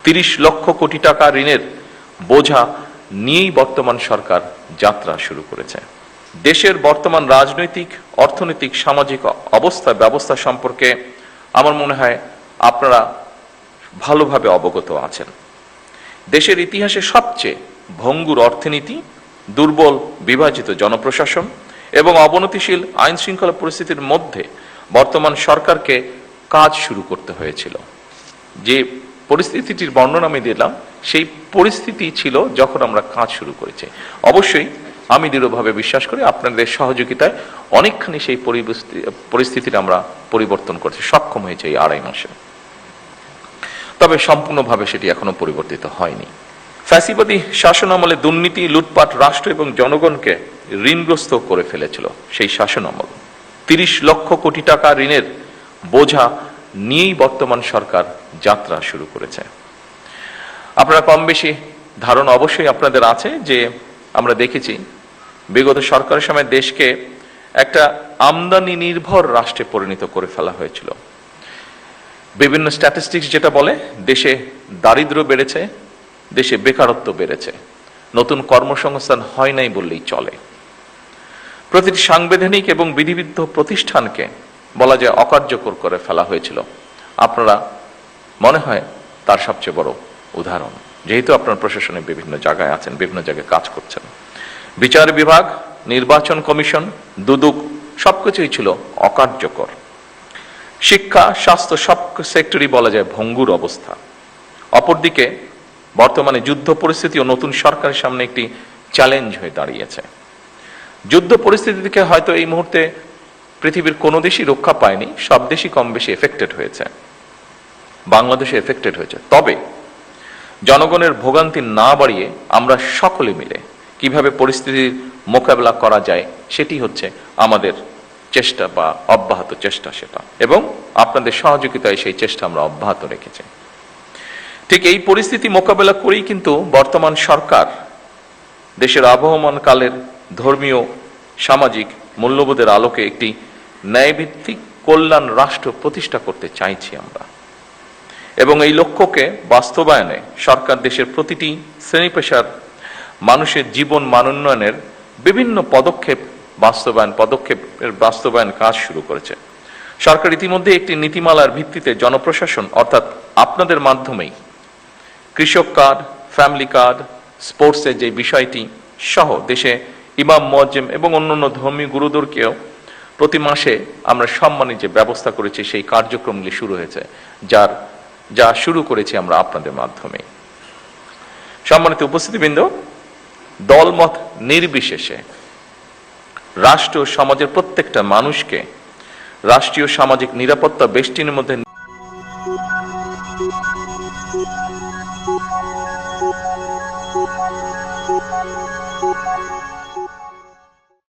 30 লক্ষ কোটি টাকা ঋণের বোঝা নিয়েই বর্তমান সরকার যাত্রা শুরু করেছে। দেশের বর্তমান রাজনৈতিক, অর্থনৈতিক, সামাজিক ব্যবস্থা সম্পর্কে আমার মনে হয় আপনারা ভালোভাবে অবগত আছেন। দেশের ইতিহাসে সবচেয়ে ভঙ্গুর অর্থনীতি, দুর্বল বিভাজিত জনপ্রশাসন এবং অবনতিশীল আইন শৃঙ্খলা পরিস্থিতির মধ্যে বর্তমান সরকারকে কাজ শুরু করতে হয়েছিল। যে পরিস্থিতিটির বর্ণনা আমি দিলাম, সেই পরিস্থিতি ছিল যখন আমরা কাজ শুরু করেছি। অবশ্যই আমি দৃঢ়ভাবে বিশ্বাস করি আপনাদের সহযোগিতায় অনেকখানি সেই পরিস্থিতির আমরা পরিবর্তন করতে সক্ষম হয়েছে এই 2.5 মাসে। তবে সম্পূর্ণভাবে সেটি এখনো পরিবর্তিত হয়নি। ফ্যাসিবাদী শাসন আমলে দুর্নীতি, লুটপাট রাষ্ট্র এবং জনগণকে ঋণগ্রস্ত করে ফেলেছিল সেই শাসন আমল। 30 লক্ষ কোটি টাকা ঋণের বোঝা নিয়েই বর্তমান সরকার যাত্রা শুরু করেছে। আপনারা কম বেশি ধারণা অবশ্যই আপনাদের আছে যে আমরা দেখেছি বিগত সরকারের সময় দেশকে একটা আমদানি নির্ভর রাষ্ট্রে পরিণত করে ফেলা হয়েছিল। বিভিন্ন স্ট্যাটিস্টিক্স যেটা বলে, দেশে দারিদ্র্য বেড়েছে, দেশে বেকারত্ব বেড়েছে, নতুন কর্মসংস্থান হয় নাই বললেই চলে। প্রতিটি সাংবিধানিক এবং বিধিবিদ্ধ প্রতিষ্ঠানকে বলা যায় অকার্যকর করে ফেলা হয়েছিল। আপনারা মনে হয় তার সবচেয়ে বড় উদাহরণ, যেহেতু আপনার প্রশাসনে বিভিন্ন জায়গায় আছেন, বিভিন্ন জায়গায় কাজ করছেন। বিচার বিভাগ, নির্বাচন কমিশন, দুদক সবকিছুই ছিল অকার্যকর। শিক্ষা, স্বাস্থ্য সব সেক্টরই বলা যায় ভঙ্গুর অবস্থা। অপরদিকে বর্তমানে যুদ্ধ পরিস্থিতি ও নতুন সরকারের সামনে একটি চ্যালেঞ্জ হয়ে দাঁড়িয়েছে। যুদ্ধ পরিস্থিতি থেকে হয়তো এই মুহূর্তে পৃথিবীর কোনো দেশই রক্ষা পায়নি, সব দেশই কম বেশি এফেক্টেড হয়েছে, বাংলাদেশে এফেক্টেড হয়েছে। তবে জনগণের ভোগান্তি না বাড়িয়ে আমরা সকলে মিলে কিভাবে পরিস্থিতির মোকাবেলা করা যায় সেটি হচ্ছে আমাদের চেষ্টা বা অব্যাহত চেষ্টা সেটা, এবং আপনাদের সহযোগিতায় সেই চেষ্টা আমরা অব্যাহত রেখেছি। ঠিক এই পরিস্থিতি মোকাবেলা করেই কিন্তু বর্তমান সরকার দেশের আবহমান কালের ধর্মীয়, সামাজিক মূল্যবোধের আলোকে একটি ন্যায়ভিত্তিক কল্যাণ রাষ্ট্র প্রতিষ্ঠা করতে চাইছি আমরা, এবং এই লক্ষ্যকে বাস্তবায়নে সরকার দেশের প্রতিটি শ্রেণী পেশার মানুষের জীবন মান উন্নয়নের বিভিন্ন পদক্ষেপের বাস্তবায়ন কাজ শুরু করেছে। সরকার ইতিমধ্যে একটি নীতিমালার ভিত্তিতে জনপ্রশাসন অর্থাৎ আপনাদের মাধ্যমেই কৃষক কার্ড, ফ্যামিলি কার্ড, স্পোর্টসের যে বিষয়টি সহ দেশে ইমাম, মুয়াজ্জিম এবং অন্যান্য ধর্মীয় গুরুদেরকেও প্রতি মাসে আমরা সম্মানের যে ব্যবস্থা করেছি সেই কার্যক্রমগুলি শুরু হয়েছে, যা শুরু করেছি আমরা আপনাদের মাধ্যমে। সম্মানিত উপস্থিতিবৃন্দ, দলমত নির্বিশেষে রাষ্ট্র সমাজের প্রত্যেকটা মানুষকে রাষ্ট্রীয় সামাজিক নিরাপত্তা বেষ্টনীর মধ্যে